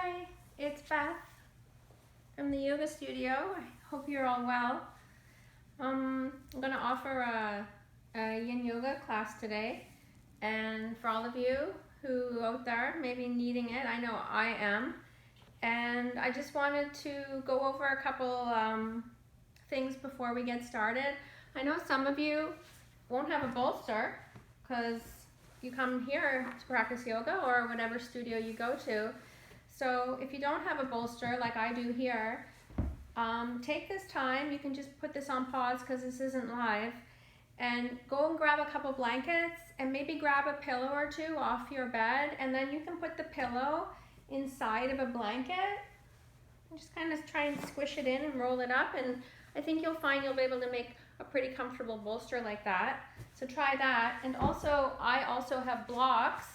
Hi, it's Beth from the yoga studio. I hope you're all well. I'm going to offer a Yin Yoga class today, and for all of you who out there may be needing it, I know I am. And I just wanted to go over a couple things before we get started. I know some of you won't have a bolster because you come here to practice yoga or whatever studio you go to. So if you don't have a bolster like I do here, take this time. You can just put this on pause because this isn't live, and go and grab a couple blankets and maybe grab a pillow or two off your bed, and then you can put the pillow inside of a blanket and just kind of try and squish it in and roll it up, and I think you'll find you'll be able to make a pretty comfortable bolster like that. So try that. And also, I also have blocks.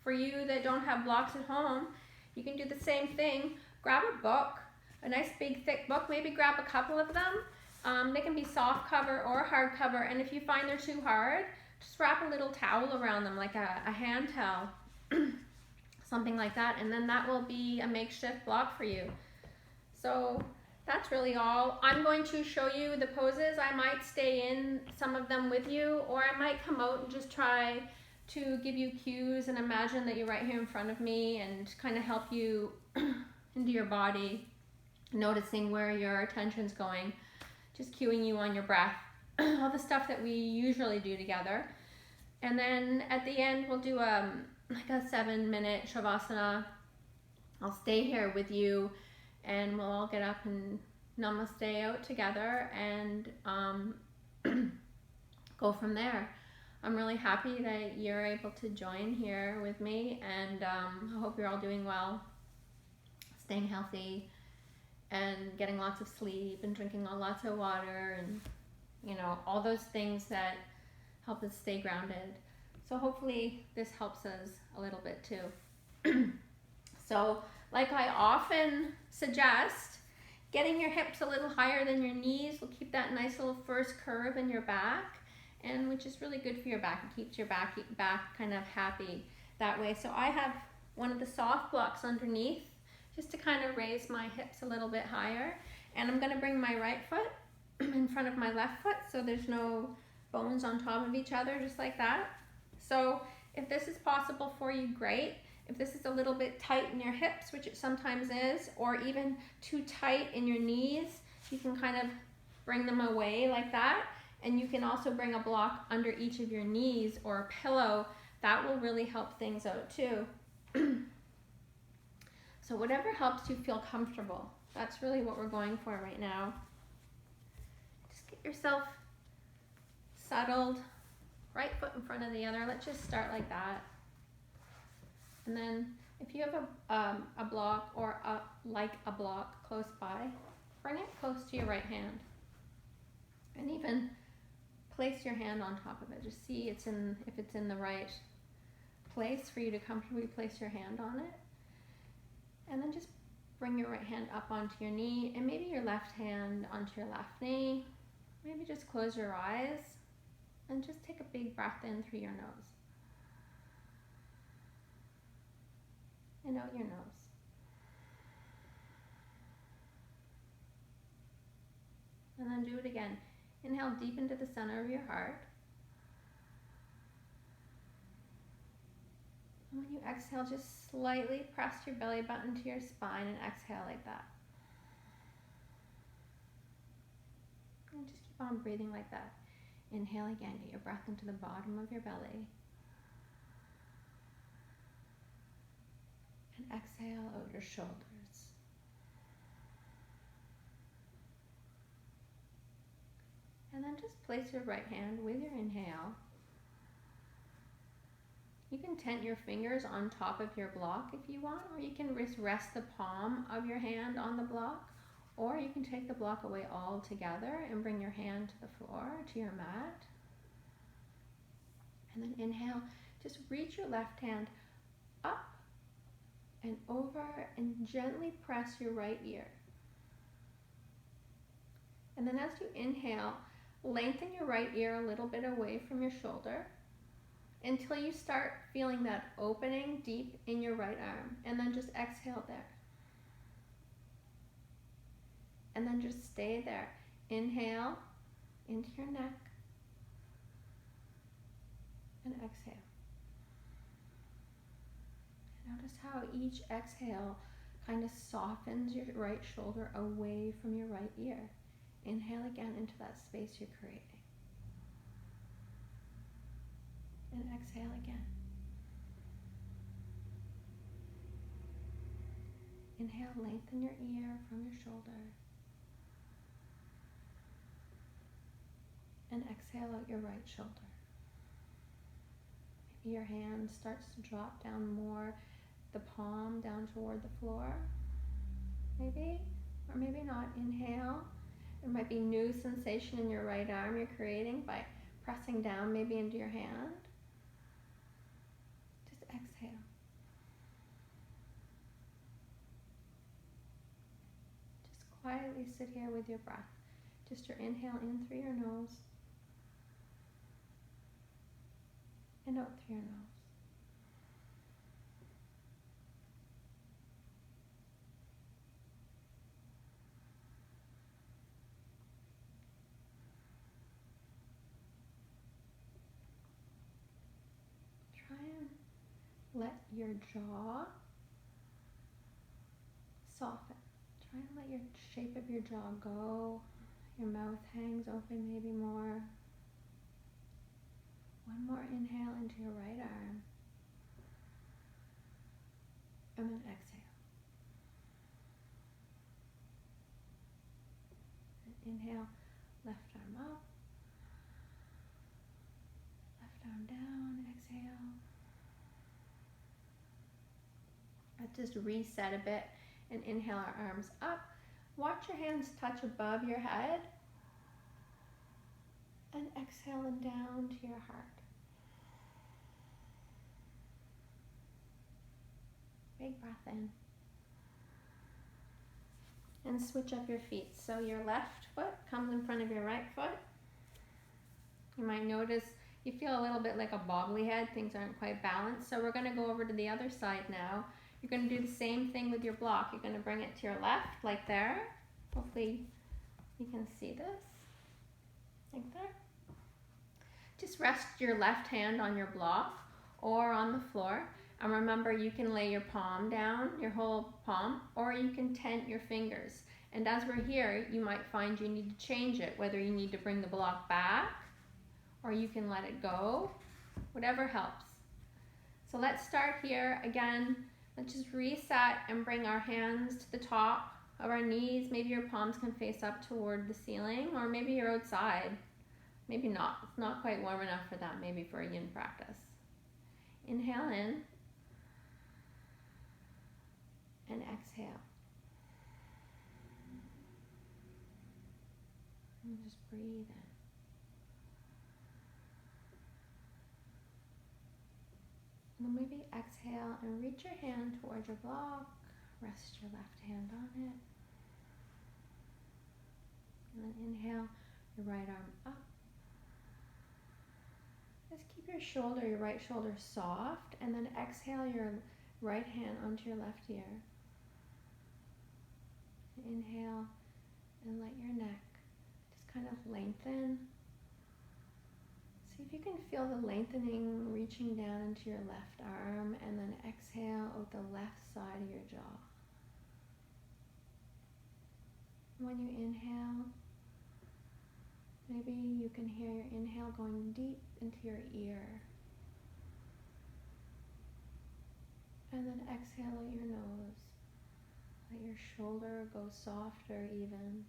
For you that don't have blocks at home, you can do the same thing. Grab a book, a nice big thick book, maybe grab a couple of them. They can be soft cover or hard cover, and if you find they're too hard, just wrap a little towel around them, like a hand towel, something like that, and then that will be a makeshift block for you. So that's really all. I'm going to show you the poses. I might stay in some of them with you, or I might come out and just try to give you cues and imagine that you're right here in front of me and kind of help you into your body, noticing where your attention's going, just cueing you on your breath, all the stuff that we usually do together. And then at the end, we'll do like a 7-minute Shavasana. I'll stay here with you, and we'll all get up and namaste out together and go from there. I'm really happy that you're able to join here with me, and I hope you're all doing well, staying healthy, and getting lots of sleep, and drinking lots of water, and all those things that help us stay grounded. So hopefully this helps us a little bit too. So like I often suggest, getting your hips a little higher than your knees will keep that nice little first curve in your back, and which is really good for your back. It keeps your back kind of happy that way. So I have one of the soft blocks underneath just to kind of raise my hips a little bit higher, and I'm going to bring my right foot in front of my left foot so there's no bones on top of each other, just like that. So if this is possible for you, great. If this is a little bit tight in your hips, which it sometimes is, or even too tight in your knees, you can kind of bring them away like that. And you can also bring a block under each of your knees or a pillow. That will really help things out too. So whatever helps you feel comfortable, that's really what we're going for right now. Just get yourself settled, right foot in front of the other. Let's just start like that. And then if you have a block or a block close by, bring it close to your right hand. And even place your hand on top of it. Just see if it's in the right place for you to comfortably place your hand on it. And then just bring your right hand up onto your knee, and maybe your left hand onto your left knee. Maybe just close your eyes and just take a big breath in through your nose. And out your nose. And then do it again. Inhale deep into the center of your heart. And when you exhale, just slightly press your belly button to your spine and exhale like that. And just keep on breathing like that. Inhale again, get your breath into the bottom of your belly. And exhale out your shoulders. And then just place your right hand with your inhale. You can tent your fingers on top of your block if you want, or you can rest the palm of your hand on the block, or you can take the block away altogether and bring your hand to the floor, to your mat. And then inhale, just reach your left hand up and over and gently press your right ear. And then as you inhale, lengthen your right ear a little bit away from your shoulder. until you start feeling that opening deep in your right arm. And then just exhale there. And then just stay there. Inhale into your neck. And exhale. Notice how each exhale kind of softens your right shoulder away from your right ear. Inhale again into that space you're creating. And exhale again. Inhale, lengthen your ear from your shoulder. And exhale out your right shoulder. Maybe your hand starts to drop down more, the palm down toward the floor. Maybe, or maybe not. Inhale. There might be new sensation in your right arm you're creating by pressing down maybe into your hand. Just exhale. Just quietly sit here with your breath. Just your inhale in through your nose and out through your nose. Try and let your jaw soften. Try and let your shape of your jaw go. Your mouth hangs open maybe more. One more inhale into your right arm. And then exhale. And inhale, left arm up. Left arm down, exhale. Let's just reset a bit and inhale our arms up. Watch your hands touch above your head. And exhale and down to your heart. Big breath in. And switch up your feet. So your left foot comes in front of your right foot. You might notice you feel a little bit like a bobbly head. Things aren't quite balanced. So we're going to go over to the other side now. You're going to do the same thing with your block. You're going to bring it to your left, like there. Hopefully you can see this. Like there. Just rest your left hand on your block or on the floor. And remember, you can lay your palm down, your whole palm, or you can tent your fingers. And as we're here, you might find you need to change it, whether you need to bring the block back or you can let it go, whatever helps. So let's start here again. Let's just reset and bring our hands to the top of our knees. Maybe your palms can face up toward the ceiling, or maybe you're outside. Maybe not. It's not quite warm enough for that, maybe for a yin practice. Inhale in. And exhale. And just breathe in. And then maybe exhale and reach your hand towards your block. Rest your left hand on it. And then inhale your right arm up. Just keep your shoulder, your right shoulder soft, and then exhale your right hand onto your left ear. Inhale and let your neck just kind of lengthen. See if you can feel the lengthening reaching down into your left arm, and then exhale out the left side of your jaw. When you inhale, maybe you can hear your inhale going deep into your ear. And then exhale out your nose. Let your shoulder go softer even.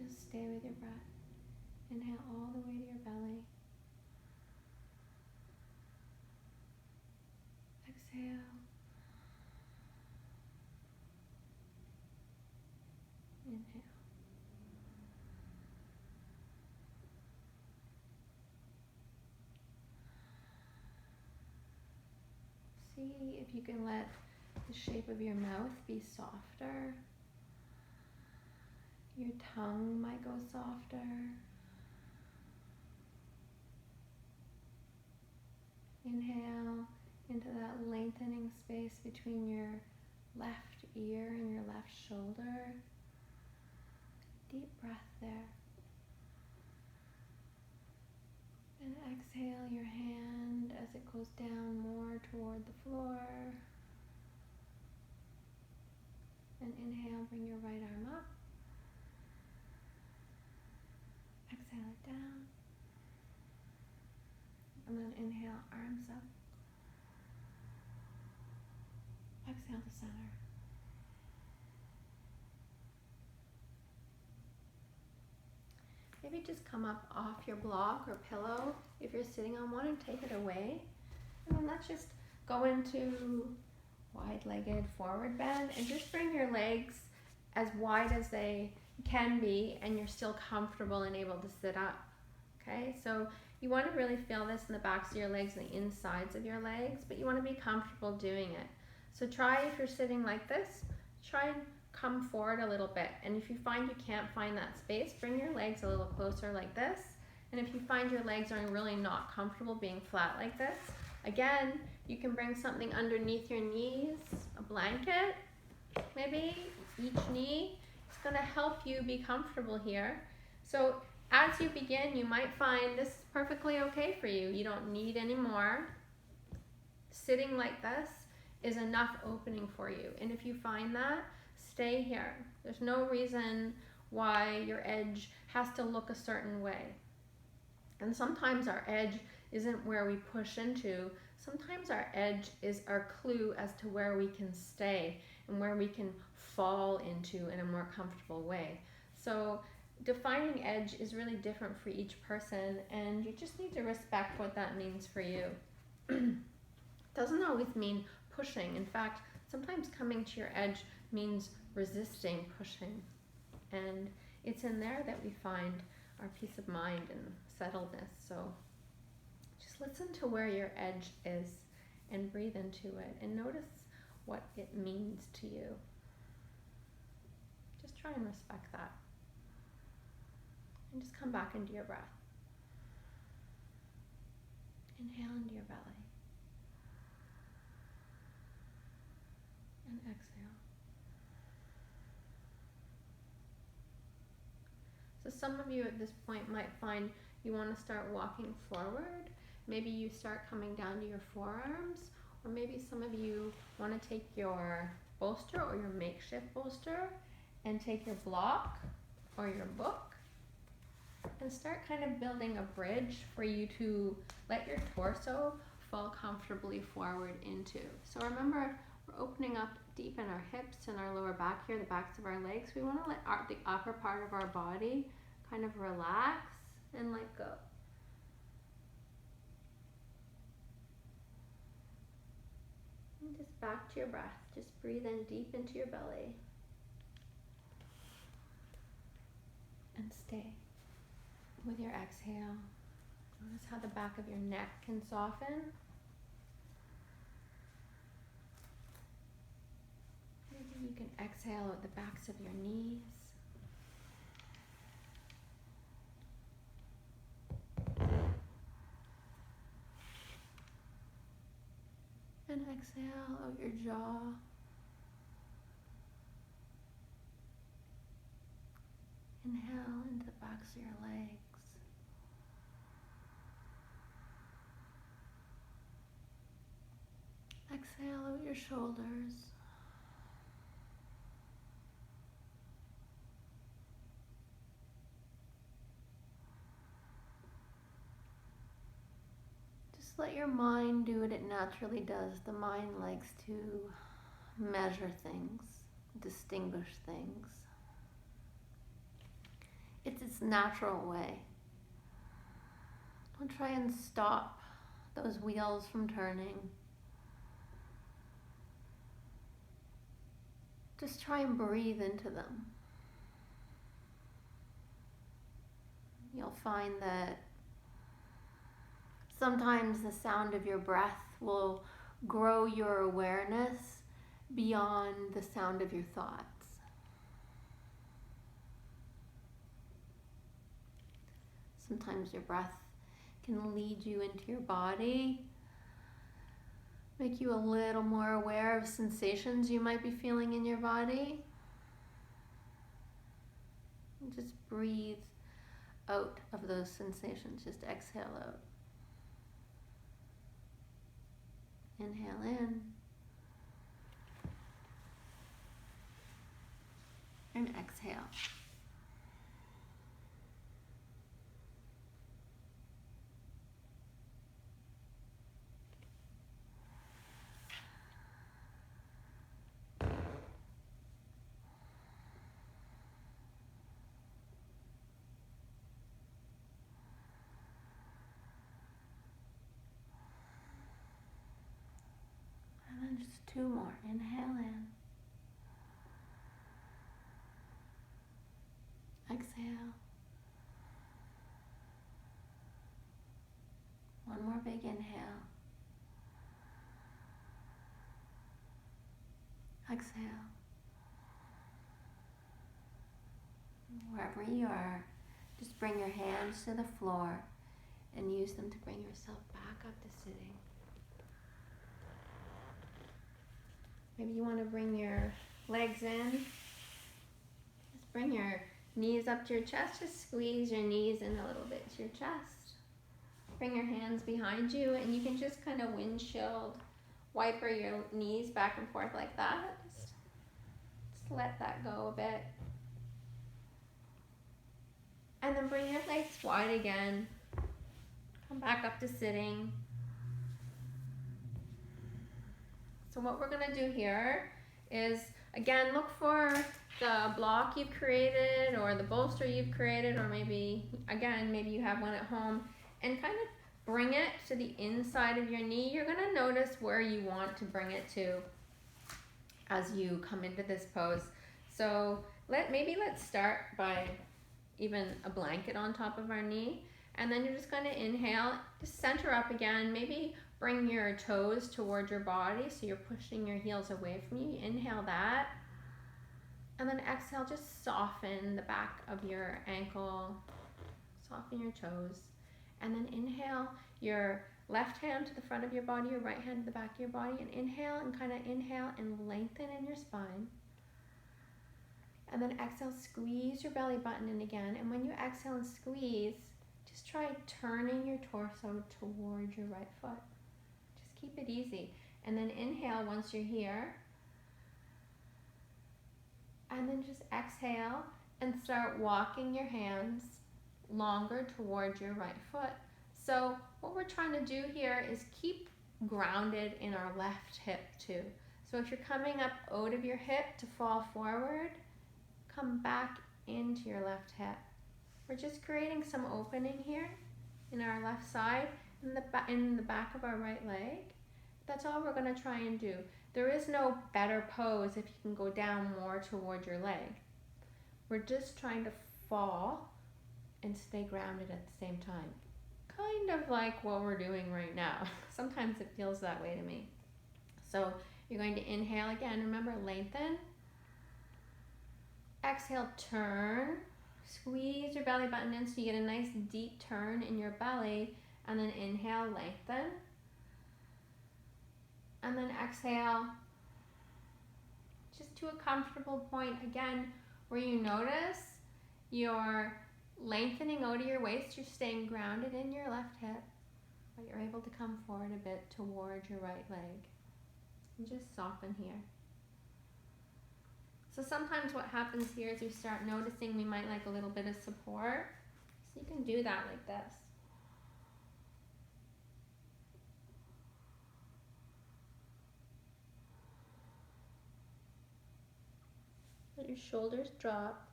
Just stay with your breath. Inhale all the way to your belly. Exhale. Inhale. See if you can let the shape of your mouth be softer. Your tongue might go softer. Inhale into that lengthening space between your left ear and your left shoulder. Deep breath there. And exhale your hand as it goes down more toward the floor. And inhale, bring your right arm up. Exhale it down. And then inhale, arms up. Exhale to center. Maybe just come up off your block or pillow if you're sitting on one and take it away. And then let's just go into wide-legged forward bend and just bring your legs as wide as they can be, and you're still comfortable and able to sit up. Okay, so you want to really feel this in the backs of your legs and the insides of your legs, but you want to be comfortable doing it. So try, if you're sitting like this, try and come forward a little bit. And if you find you can't find that space, bring your legs a little closer like this. And if you find your legs are really not comfortable being flat like this, again, you can bring something underneath your knees, a blanket, maybe each knee. It's going to help you be comfortable here. So as you begin, you might find this is perfectly okay for you. You don't need any more. Sitting like this is enough opening for you. And if you find that, stay here. There's no reason why your edge has to look a certain way. And sometimes our edge isn't where we push into. Sometimes our edge is our clue as to where we can stay and where we can fall into in a more comfortable way. So defining edge is really different for each person, and you just need to respect what that means for you. Doesn't always mean pushing. In fact, sometimes coming to your edge means resisting pushing. And it's in there that we find our peace of mind and settledness. So just listen to where your edge is and breathe into it and notice what it means to you. Just try and respect that. And just come back into your breath. Inhale into your belly. And exhale. So some of you at this point might find you want to start walking forward. Maybe you start coming down to your forearms, or maybe some of you want to take your bolster or your makeshift bolster and take your block or your book and start kind of building a bridge for you to let your torso fall comfortably forward into. So remember, we're opening up deep in our hips and our lower back here, the backs of our legs. We want to let the upper part of our body kind of relax and let go. And just back to your breath. Just breathe in deep into your belly. And stay with your exhale. Notice how the back of your neck can soften. Maybe you can exhale at the backs of your knees. And exhale out your jaw. Inhale into the backs of your legs. Exhale out your shoulders. Just let your mind do what it naturally does. The mind likes to measure things, distinguish things. It's its natural way. Don't try and stop those wheels from turning. Just try and breathe into them. You'll find that sometimes the sound of your breath will grow your awareness beyond the sound of your thoughts. Sometimes your breath can lead you into your body Make you a little more aware of sensations you might be feeling in your body. And just breathe out of those sensations. Just exhale out. Inhale in. And exhale. And then just two more. Inhale in. Exhale. One more big inhale. Exhale. Wherever you are, just bring your hands to the floor and use them to bring yourself back up to sitting. Maybe you want to bring your legs in. Just bring your knees up to your chest. Just squeeze your knees in a little bit to your chest. Bring your hands behind you, and you can just kind of windshield wiper your knees back and forth like that. Just let that go a bit. And then bring your legs wide again. Come back up to sitting. So what we're going to do here is, again, look for the block you've created or the bolster you've created, or maybe, again, maybe you have one at home, and kind of bring it to the inside of your knee. You're going to notice where you want to bring it to as you come into this pose. So let's start by even a blanket on top of our knee, and then you're just going to inhale, just center up again, maybe bring your toes toward your body so you're pushing your heels away from you. Inhale that, and then exhale, just soften the back of your ankle, soften your toes, and then inhale your left hand to the front of your body, your right hand to the back of your body, and inhale and lengthen in your spine. And then exhale, squeeze your belly button in again. And when you exhale and squeeze, just try turning your torso towards your right foot. Just keep it easy. And then inhale once you're here. And then just exhale and start walking your hands longer towards your right foot. So what we're trying to do here is keep grounded in our left hip too. So if you're coming up out of your hip to fall forward, come back into your left hip. We're just creating some opening here in our left side, in the back of our right leg. That's all we're going to try and do. There is no better pose if you can go down more toward your leg. We're just trying to fall and stay grounded at the same time. Kind of like what we're doing right now. Sometimes it feels that way to me. So you're going to inhale again. Remember, lengthen. Exhale, turn. Squeeze your belly button in so you get a nice deep turn in your belly. And then inhale, lengthen. And then exhale, just to a comfortable point again, where you notice you're lengthening out of your waist, you're staying grounded in your left hip, but you're able to come forward a bit towards your right leg. And just soften here. So sometimes what happens here is we start noticing we might like a little bit of support. So you can do that like this. Let your shoulders drop.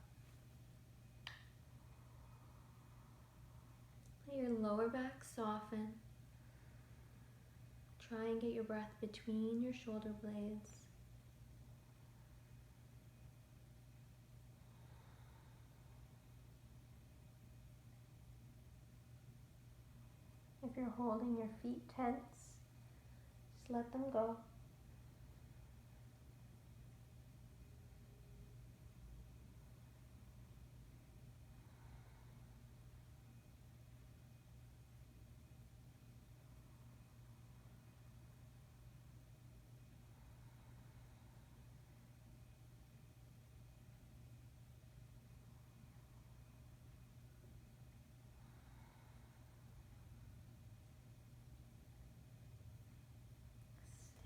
Let your lower back soften. Try and get your breath between your shoulder blades. If you're holding your feet tense, just let them go.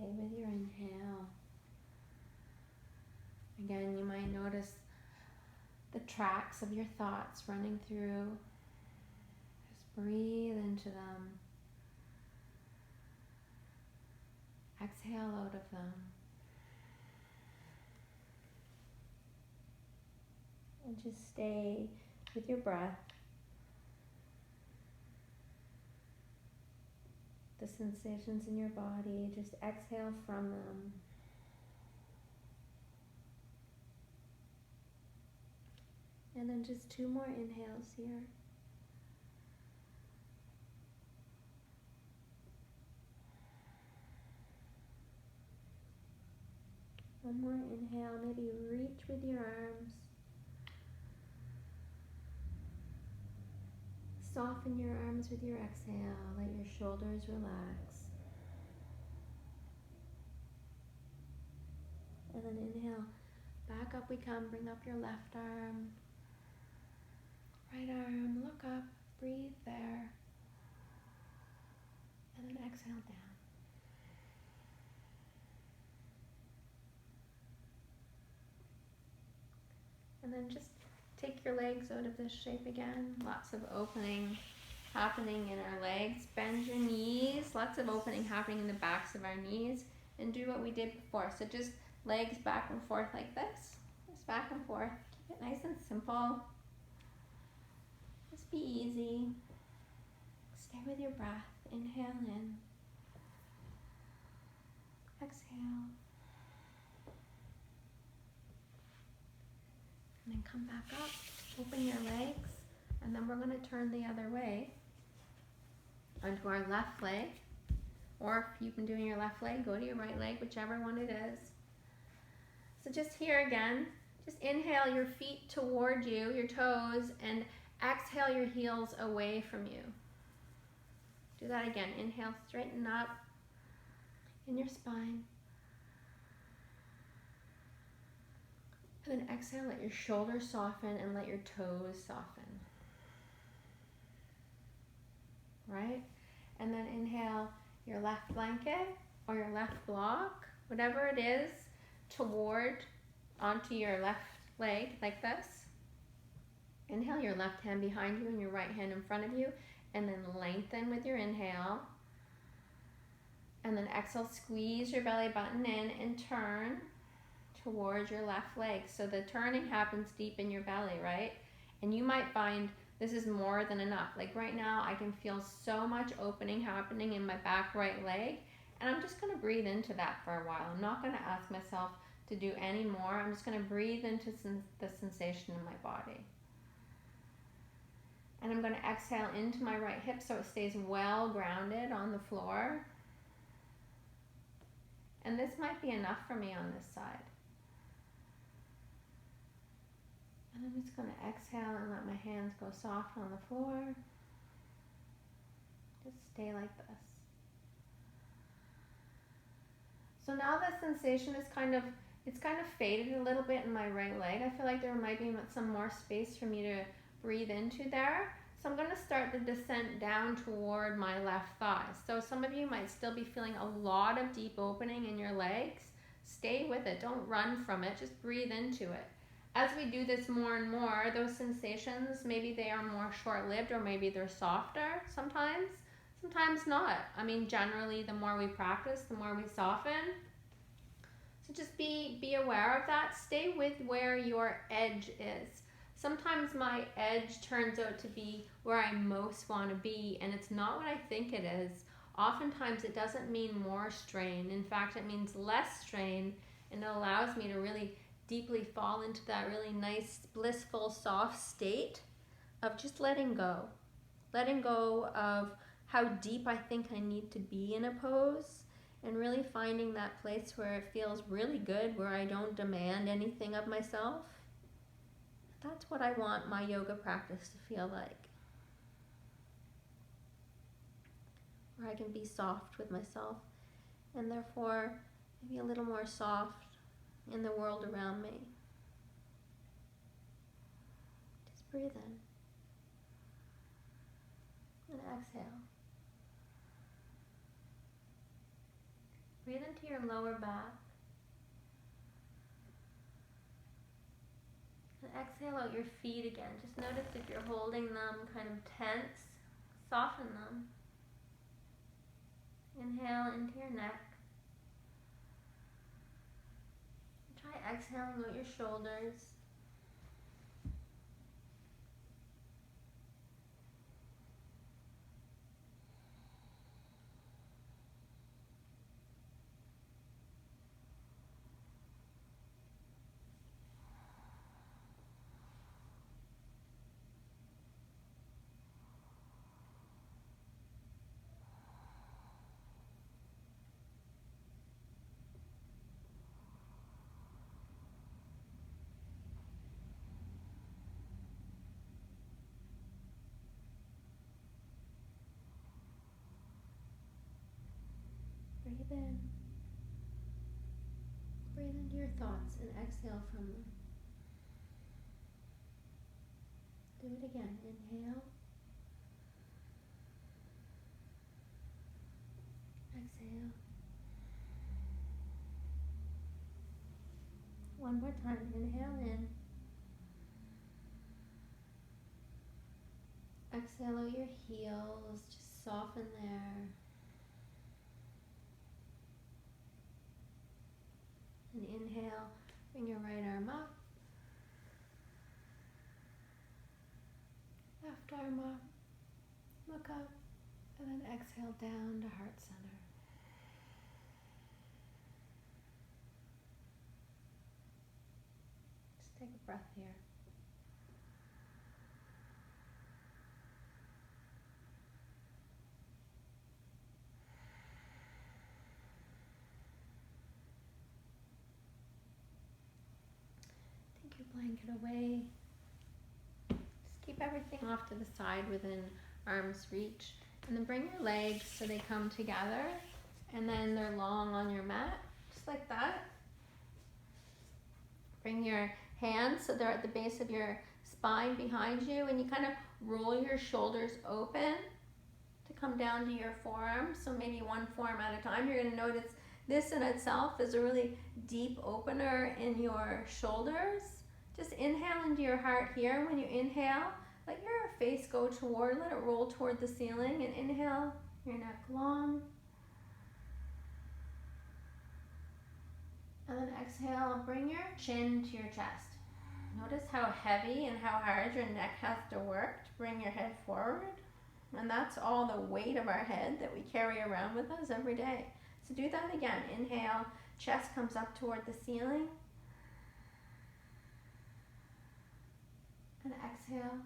Stay with your inhale. Again, you might notice the tracks of your thoughts running through. Just breathe into them. Exhale out of them. And just stay with your breath. The sensations in your body, just exhale from them. And then just 2 more inhales here. One more inhale, maybe reach with your arms. Soften your arms with your exhale, let your shoulders relax. And then inhale, back up we come, bring up your left arm. Right arm, look up, breathe there. And then exhale down. And then just take your legs out of this shape again. Lots of opening happening in our legs. Bend your knees. Lots of opening happening in the backs of our knees. And do what we did before. So just legs back and forth like this. Just back and forth. Keep it nice and simple. Just be easy. Stay with your breath. Inhale in. Exhale. And then come back up, open your legs, and then we're going to turn the other way onto our left leg. Or if you've been doing your left leg, go to your right leg, whichever one it is. So just here again, just inhale your feet toward you, your toes, and exhale your heels away from you. Do that again. Inhale, straighten up in your spine. And then exhale, let your shoulders soften and let your toes soften. Right? And then inhale your left blanket or your left block, whatever it is, toward onto your left leg like this. Inhale your left hand behind you and your right hand in front of you, and then lengthen with your inhale. And then exhale, squeeze your belly button in and turn towards your left leg. So the turning happens deep in your belly, right? And you might find this is more than enough. Like right now, I can feel so much opening happening in my back right leg, and I'm just going to breathe into that for a while. I'm not going to ask myself to do any more. I'm just going to breathe into the sensation in my body. And I'm going to exhale into my right hip so it stays well grounded on the floor. And this might be enough for me on this side. And I'm just going to exhale and let my hands go soft on the floor. Just stay like this. So now the sensation is it's kind of faded a little bit in my right leg. I feel like there might be some more space for me to breathe into there. So I'm going to start the descent down toward my left thigh. So some of you might still be feeling a lot of deep opening in your legs. Stay with it. Don't run from it. Just breathe into it. As we do this more and more, those sensations, maybe they are more short-lived or maybe they're softer sometimes. Sometimes not. I mean, generally, the more we practice, the more we soften. So just be aware of that. Stay with where your edge is. Sometimes my edge turns out to be where I most want to be, and it's not what I think it is. Oftentimes, it doesn't mean more strain. In fact, it means less strain, and it allows me to really deeply fall into that really nice, blissful, soft state of just letting go. Letting go of how deep I think I need to be in a pose, and really finding that place where it feels really good, where I don't demand anything of myself. That's what I want my yoga practice to feel like. Where I can be soft with myself, and therefore maybe a little more soft in the world around me. Just breathe in and exhale. Breathe into your lower back. And exhale out your feet again. Just notice if you're holding them kind of tense, soften them. Inhale into your neck. Try exhaling out your shoulders. Breathe in. Breathe into your thoughts and exhale from them. Do it again. Inhale. Exhale. One more time. Inhale in. Exhale out your heels. Just soften there. And inhale. Bring your right arm up. Left arm up. Look up. And then exhale down to heart center. Just take a breath here. Take your blanket away. Just keep everything off to the side within arm's reach. And then bring your legs so they come together. And then they're long on your mat. Just like that. Bring your hands so they're at the base of your spine behind you. And you kind of roll your shoulders open to come down to your forearms. So maybe one forearm at a time. You're going to notice this in itself is a really deep opener in your shoulders. Just inhale into your heart here. When you inhale, let your face go toward, let it roll toward the ceiling. And inhale, your neck long. And then exhale, bring your chin to your chest. Notice how heavy and how hard your neck has to work to bring your head forward. And that's all the weight of our head that we carry around with us every day. So do that again. Inhale, chest comes up toward the ceiling. And exhale.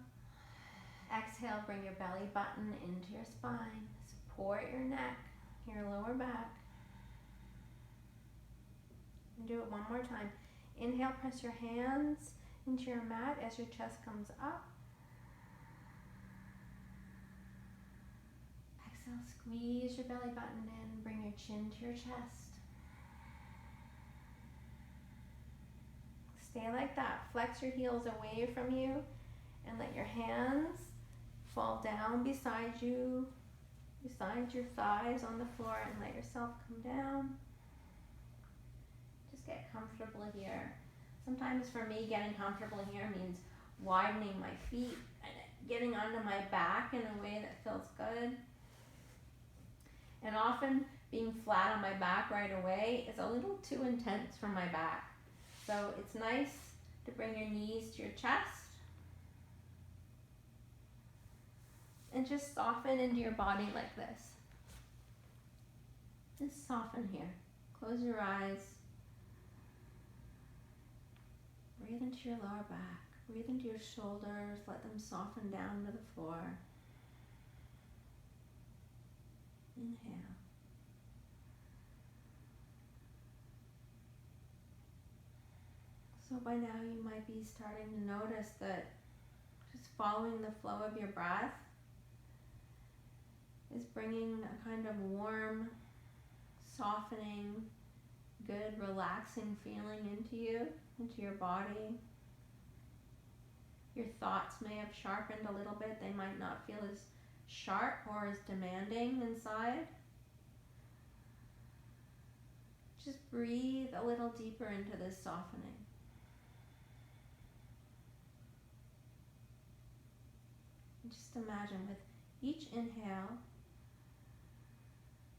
Exhale, bring your belly button into your spine. Support your neck, your lower back. And do it one more time. Inhale, press your hands into your mat as your chest comes up. Exhale, squeeze your belly button in. Bring your chin to your chest. Stay like that. Flex your heels away from you and let your hands fall down beside you, beside your thighs on the floor, and let yourself come down. Just get comfortable here. Sometimes for me, getting comfortable here means widening my feet and getting onto my back in a way that feels good. And often being flat on my back right away is a little too intense for my back. So it's nice to bring your knees to your chest and just soften into your body like this. Just soften here. Close your eyes. Breathe into your lower back. Breathe into your shoulders. Let them soften down to the floor. Inhale. So by now you might be starting to notice that just following the flow of your breath is bringing a kind of warm, softening, good, relaxing feeling into you, into your body. Your thoughts may have sharpened a little bit. They might not feel as sharp or as demanding inside. Just breathe a little deeper into this softening. And just imagine with each inhale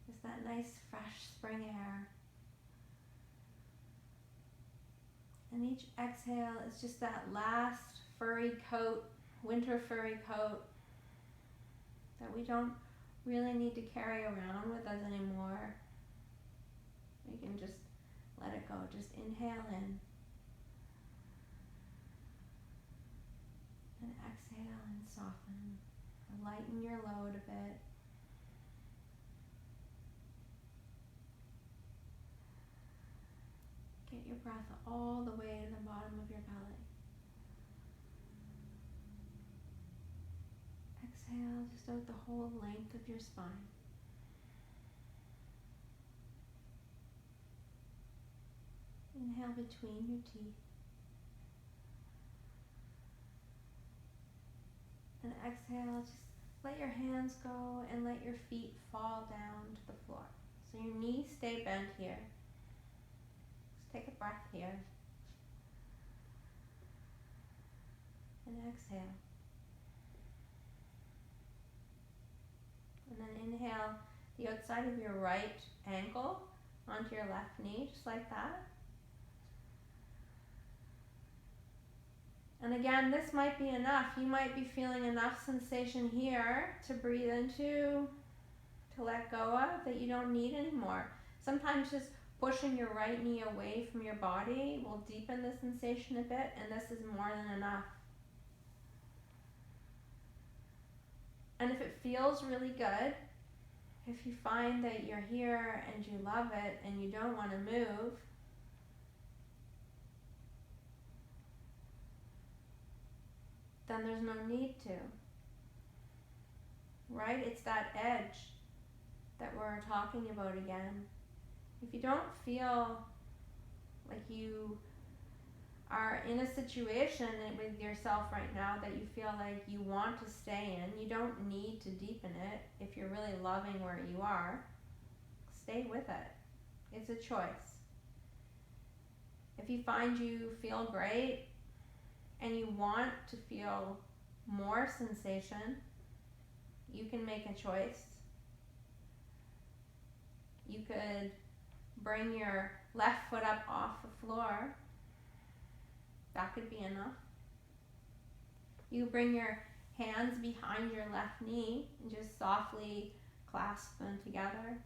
is that nice fresh spring air. And each exhale is just that last furry coat, winter furry coat that we don't really need to carry around with us anymore. We can just let it go. Just inhale in. And exhale and soften. Lighten your load a bit. Get your breath all the way to the bottom of your belly. Exhale just out the whole length of your spine. Inhale between your teeth. And exhale, just let your hands go and let your feet fall down to the floor. So your knees stay bent here. Just take a breath here. And exhale. And then inhale the outside of your right ankle onto your left knee, just like that. And again, this might be enough. You might be feeling enough sensation here to breathe into, to let go of, that you don't need anymore. Sometimes just pushing your right knee away from your body will deepen the sensation a bit, and this is more than enough. And if it feels really good, if you find that you're here and you love it and you don't want to move, then there's no need to. Right? It's that edge that we're talking about again. If you don't feel like you are in a situation with yourself right now that you feel like you want to stay in, you don't need to deepen it. If you're really loving where you are, stay with it. It's a choice. If you find you feel great and you want to feel more sensation, you can make a choice. You could bring your left foot up off the floor. That could be enough. You bring your hands behind your left knee and just softly clasp them together.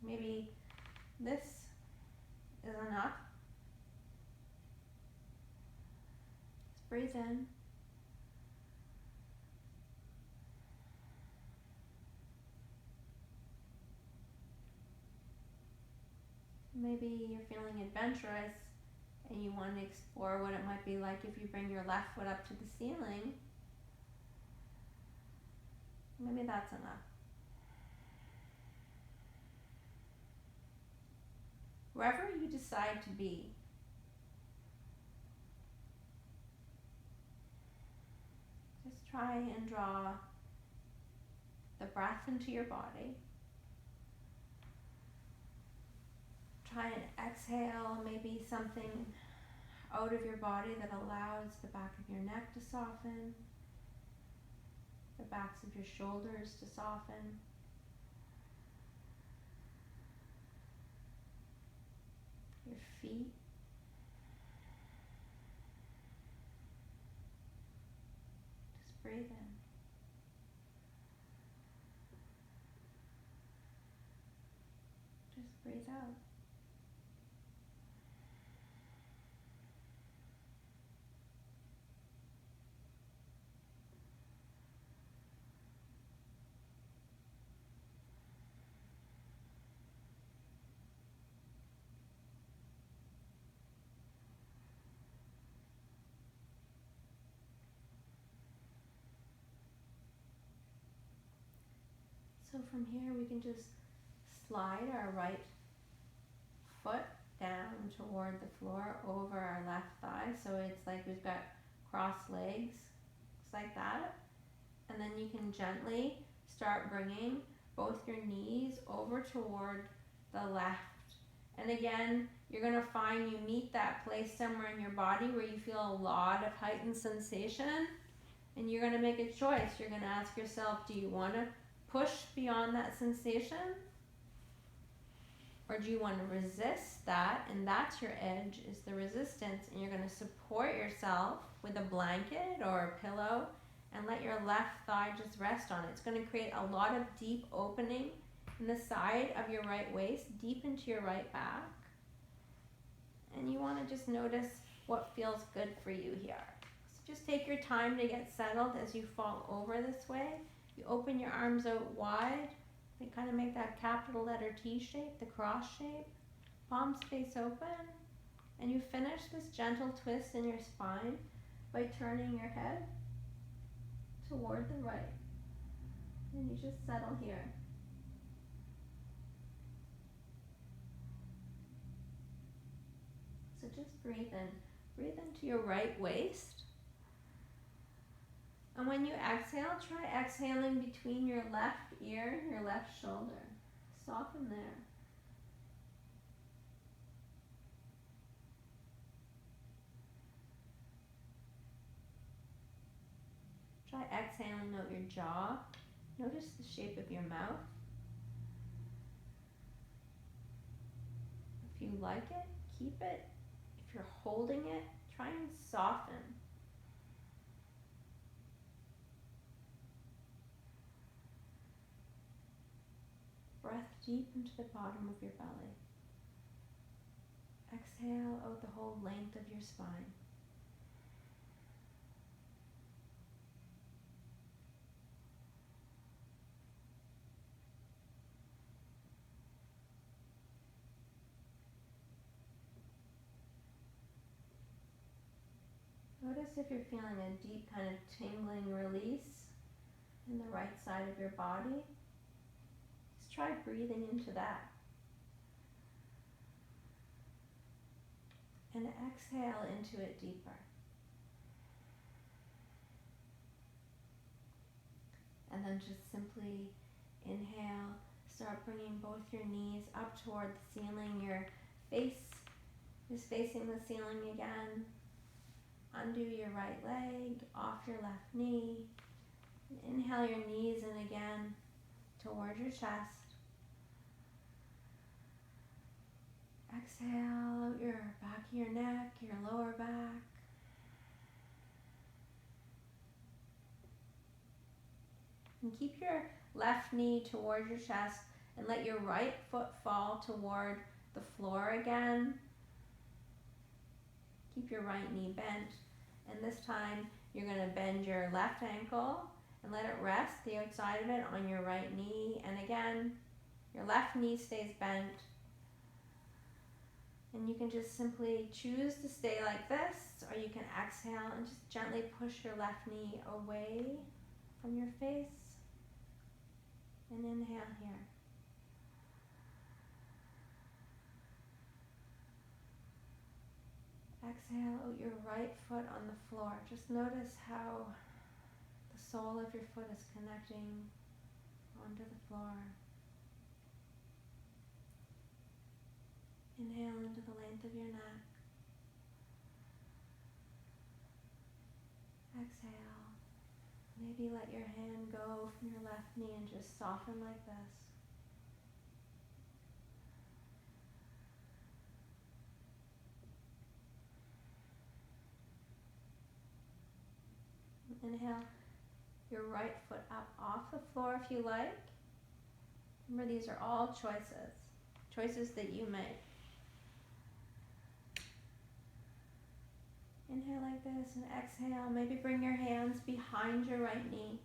Maybe this is enough. Just breathe in. Maybe you're feeling adventurous and you want to explore what it might be like if you bring your left foot up to the ceiling. Maybe that's enough. Wherever you decide to be, just try and draw the breath into your body. Try and exhale maybe something out of your body that allows the back of your neck to soften, the backs of your shoulders to soften. Your feet. Just breathe in. Just breathe out. So from here we can just slide our right foot down toward the floor over our left thigh. So it's like we've got crossed legs, just like that. And then you can gently start bringing both your knees over toward the left And again, you're going to find you meet that place somewhere in your body where you feel a lot of heightened sensation. And you're going to make a choice. You're going to ask yourself, do you want to push beyond that sensation? Or do you want to resist that? And that's your edge, is the resistance. And you're going to support yourself with a blanket or a pillow and let your left thigh just rest on it. It's going to create a lot of deep opening in the side of your right waist, deep into your right back. And you want to just notice what feels good for you here. So just take your time to get settled as you fall over this way. You open your arms out wide. They kind of make that capital letter T shape, the cross shape. Palms face open. And you finish this gentle twist in your spine by turning your head toward the right. And you just settle here. So just breathe in. Breathe into your right waist. And when you exhale, try exhaling between your left ear and your left shoulder. Soften there. Try exhaling out your jaw. Notice the shape of your mouth. If you like it, keep it. If you're holding it, try and soften. Breath deep into the bottom of your belly. Exhale out the whole length of your spine. Notice if you're feeling a deep kind of tingling release in the right side of your body. Just try breathing into that. And exhale into it deeper. And then just simply inhale. Start bringing both your knees up toward the ceiling. Your face is facing the ceiling again. Undo your right leg, off your left knee. Inhale your knees in again toward your chest. Exhale out your back of your neck, your lower back. And keep your left knee toward your chest and let your right foot fall toward the floor again. Keep your right knee bent. And this time you're going to bend your left ankle and let it rest, the outside of it, on your right knee. And again, your left knee stays bent. And you can just simply choose to stay like this, or you can exhale and just gently push your left knee away from your face. And inhale here. Exhale out your right foot on the floor. Just notice how the sole of your foot is connecting onto the floor. Inhale into the length of your neck. Exhale. Maybe let your hand go from your left knee and just soften like this. Inhale your right foot up off the floor if you like. Remember, these are all choices that you make. Inhale like this and exhale. Maybe bring your hands behind your right knee.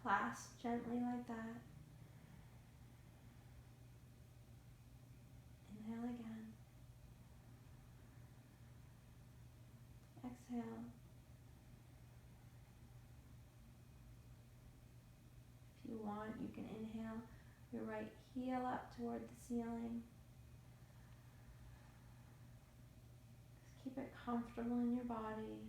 Clasp gently like that. Inhale again. Exhale. If you want, you can inhale your right heel up toward the ceiling. Just keep it comfortable in your body.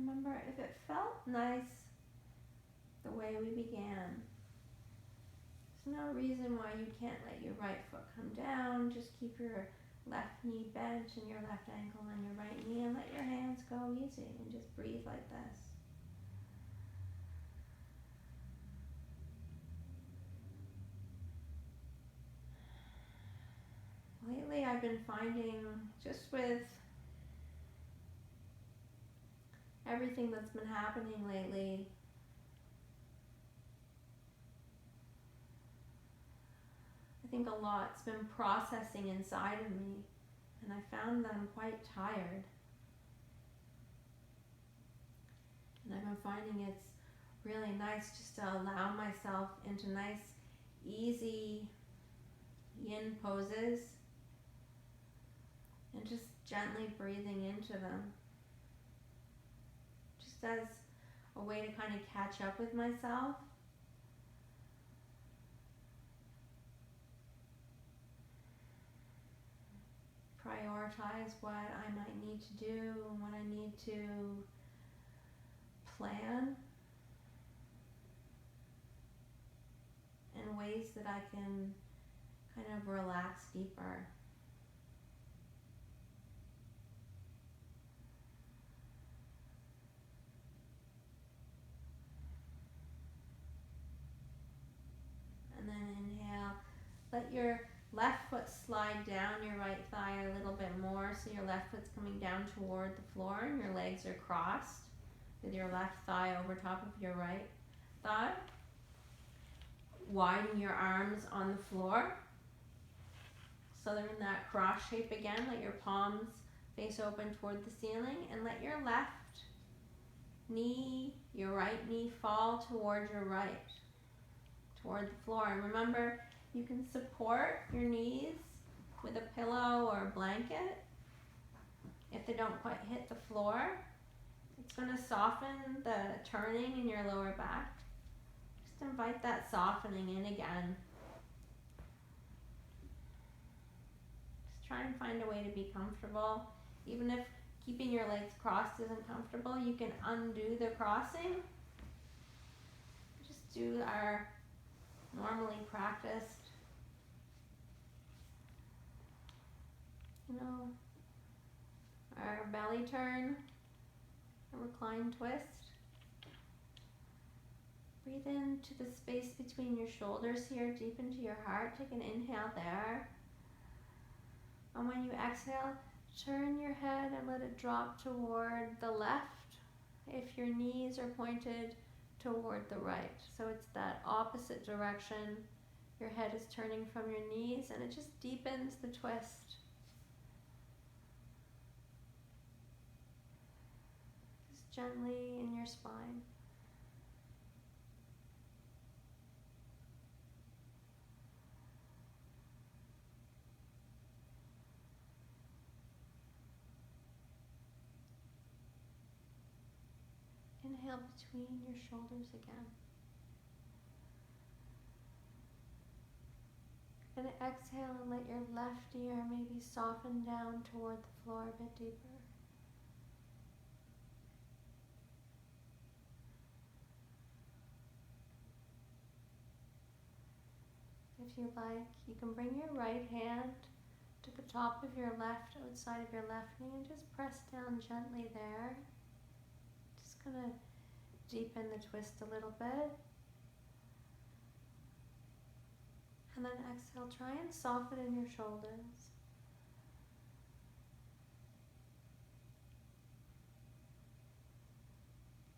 remember, if it felt nice the way we began, there's no reason why you can't let your right foot come down. Just keep your left knee bent and your left ankle on your right knee, and let your hands go easy, and just breathe like this. Lately I've been finding, just with everything that's been happening lately, I think a lot's been processing inside of me, and I found that I'm quite tired. And I've been finding it's really nice just to allow myself into nice, easy yin poses, and just gently breathing into them, just as a way to kind of catch up with myself. Prioritize what I might need to do and what I need to plan, and ways that I can kind of relax deeper. And then inhale, let your left foot slide down your right thigh a little bit more, so your left foot's coming down toward the floor and your legs are crossed with your left thigh over top of your right thigh. Widen your arms on the floor so they're in that cross shape again. Let your palms face open toward the ceiling, and let your left knee, your right knee, fall toward your right, toward the floor. And remember, you can support your knees with a pillow or a blanket if they don't quite hit the floor. It's going to soften the turning in your lower back. Just invite that softening in again. Just try and find a way to be comfortable. Even if keeping your legs crossed isn't comfortable, you can undo the crossing. Just do our normally practiced, our belly turn, a recline twist. Breathe into the space between your shoulders here, deep into your heart. Take an inhale there. And when you exhale, turn your head and let it drop toward the left if your knees are pointed toward the right. So it's that opposite direction. Your head is turning from your knees, and it just deepens the twist. Just gently in your spine. Inhale between your shoulders again. And exhale and let your left ear maybe soften down toward the floor a bit deeper. If you like, you can bring your right hand to the top of your left outside of your left knee and just press down gently there. Just gonna deepen the twist a little bit. And then exhale, try and soften in your shoulders.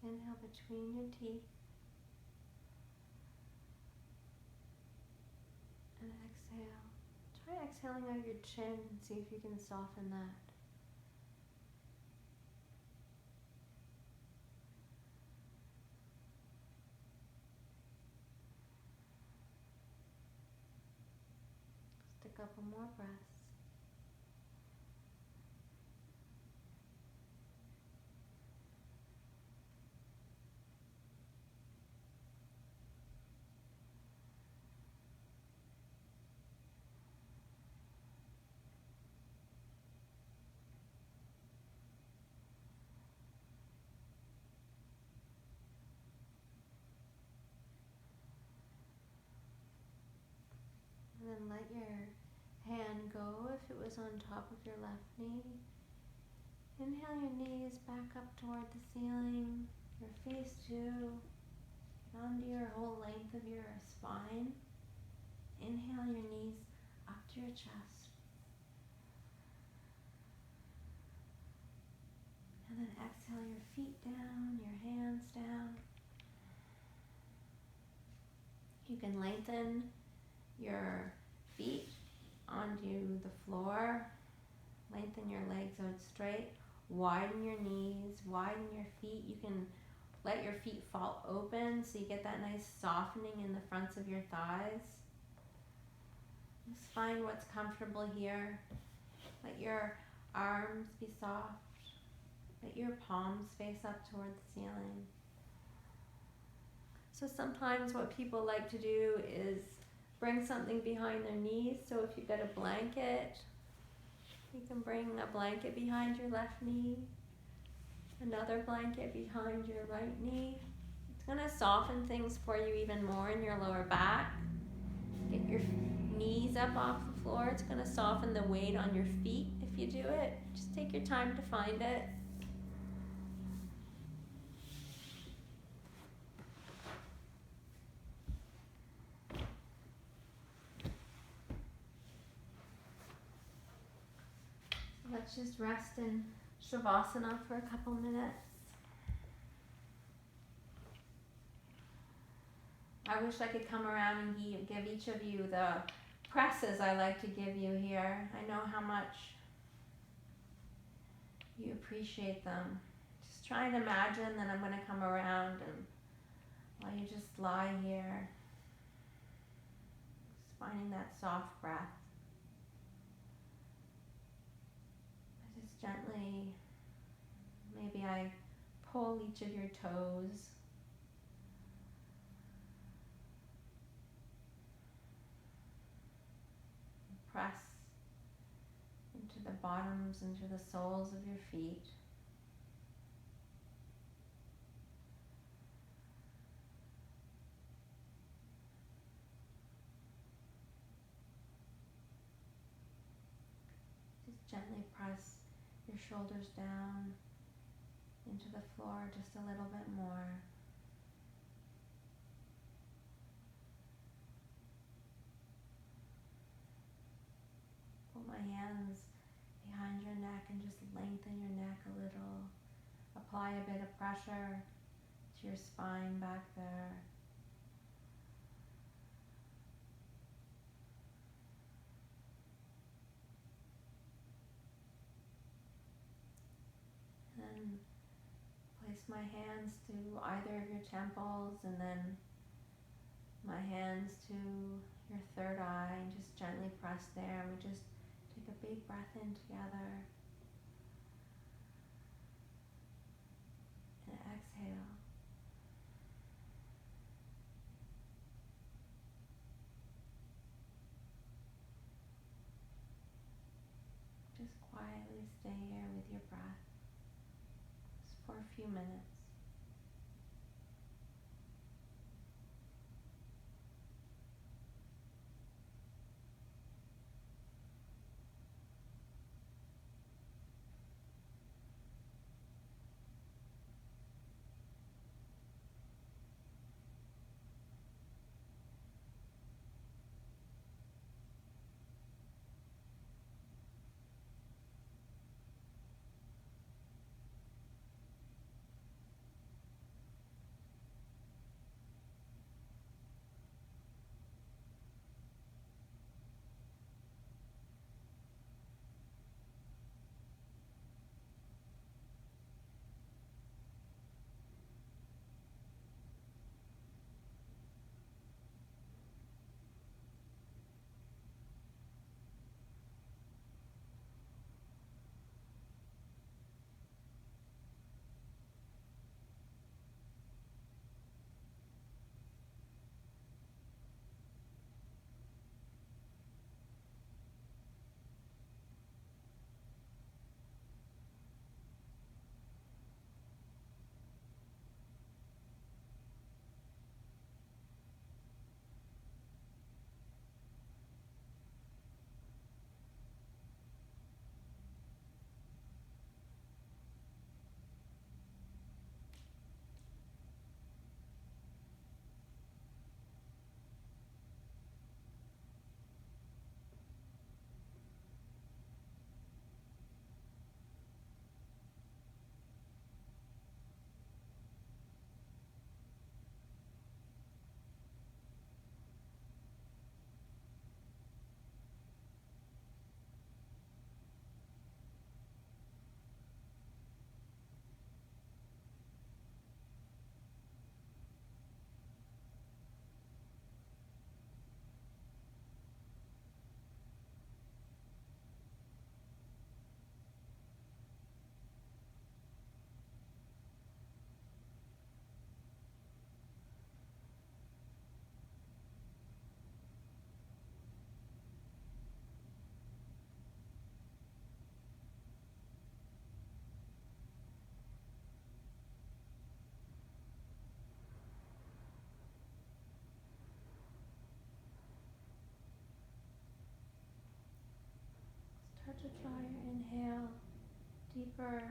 Inhale between your teeth. And exhale. Try exhaling out your chin and see if you can soften that. Take a couple more breaths. And then let your hand go if it was on top of your left knee. Inhale your knees back up toward the ceiling, your face too, onto your whole length of your spine. Inhale your knees up to your chest. And then exhale your feet down, your hands down. You can lengthen your feet onto the floor. Lengthen your legs out straight. Widen your knees, widen your feet. You can let your feet fall open so you get that nice softening in the fronts of your thighs. Just find what's comfortable here. Let your arms be soft. Let your palms face up toward the ceiling. So sometimes what people like to do is bring something behind their knees. So if you've got a blanket, you can bring a blanket behind your left knee, another blanket behind your right knee. It's going to soften things for you even more in your lower back. Get your knees up off the floor. It's going to soften the weight on your feet if you do it. Just take your time to find it. Let's just rest in Shavasana for a couple minutes. I wish I could come around and give each of you the presses I like to give you here. I know how much you appreciate them. Just try and imagine that I'm going to come around and while you just lie here, just finding that soft breath. Just gently, maybe I pull each of your toes. Press into the bottoms, into the soles of your feet. Just gently press your shoulders down into the floor just a little bit more. Put my hands behind your neck and just lengthen your neck a little. Apply a bit of pressure to your spine back there. And place my hands to either of your temples and then my hands to your third eye and just gently press there. We just take a big breath in together and exhale. Just quietly stay here with your breath just for a few minutes. inhale deeper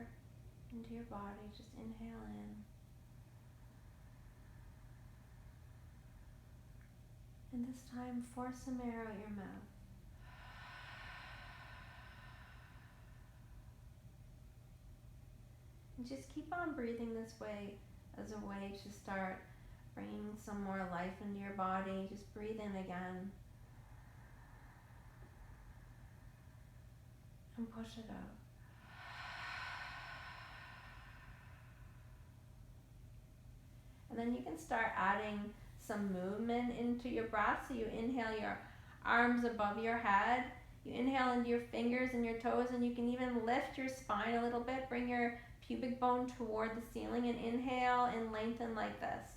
into your body. Just inhale in. And this time, force some air out your mouth. And just keep on breathing this way as a way to start bringing some more life into your body. Just breathe in again. And push it out. And then you can start adding some movement into your breath. So you inhale your arms above your head. You inhale into your fingers and your toes, and you can even lift your spine a little bit. Bring your pubic bone toward the ceiling and inhale and lengthen like this.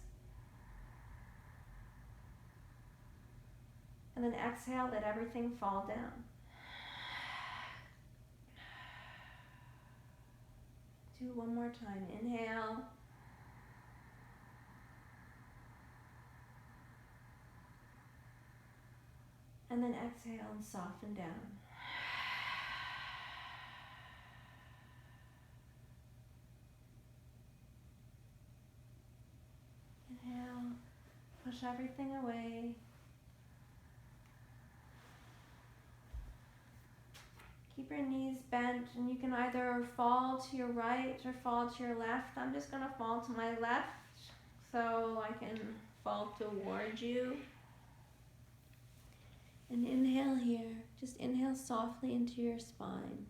And then exhale, let everything fall down. Do one more time. Inhale. And then exhale and soften down. Inhale, push everything away. Keep your knees bent, and you can either fall to your right or fall to your left. I'm just going to fall to my left so I can fall towards you. And inhale here. Just inhale softly into your spine.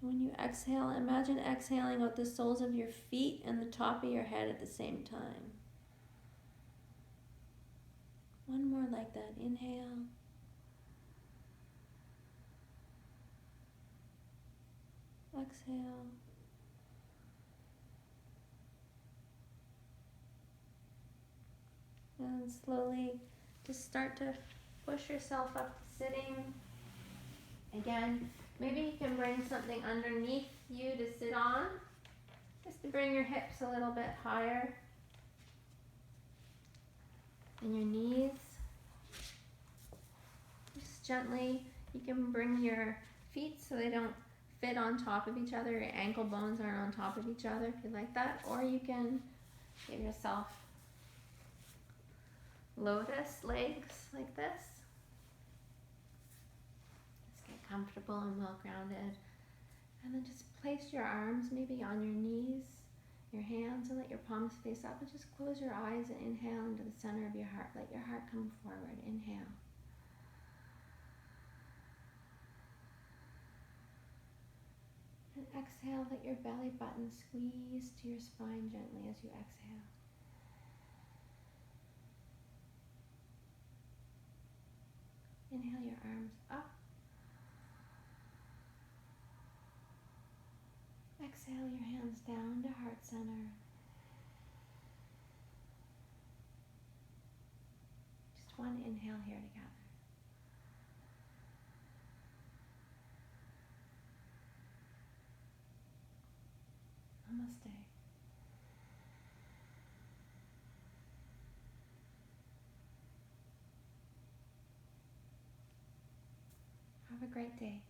When you exhale, imagine exhaling out the soles of your feet and the top of your head at the same time. One more like that. Inhale. Exhale. And slowly just start to push yourself up to sitting. Again, maybe you can bring something underneath you to sit on, just to bring your hips a little bit higher. And your knees. Just gently, you can bring your feet so they don't fit on top of each other. Your ankle bones aren't on top of each other if you like that. Or you can give yourself lotus legs like this. Just get comfortable and well grounded. And then just place your arms maybe on your knees, your hands, and let your palms face up. And just close your eyes and inhale into the center of your heart. Let your heart come forward. Inhale. And exhale, let your belly button squeeze to your spine gently as you exhale. Inhale your arms up. Exhale your hands down to heart center. Just one inhale here together. Namaste. Have a great day.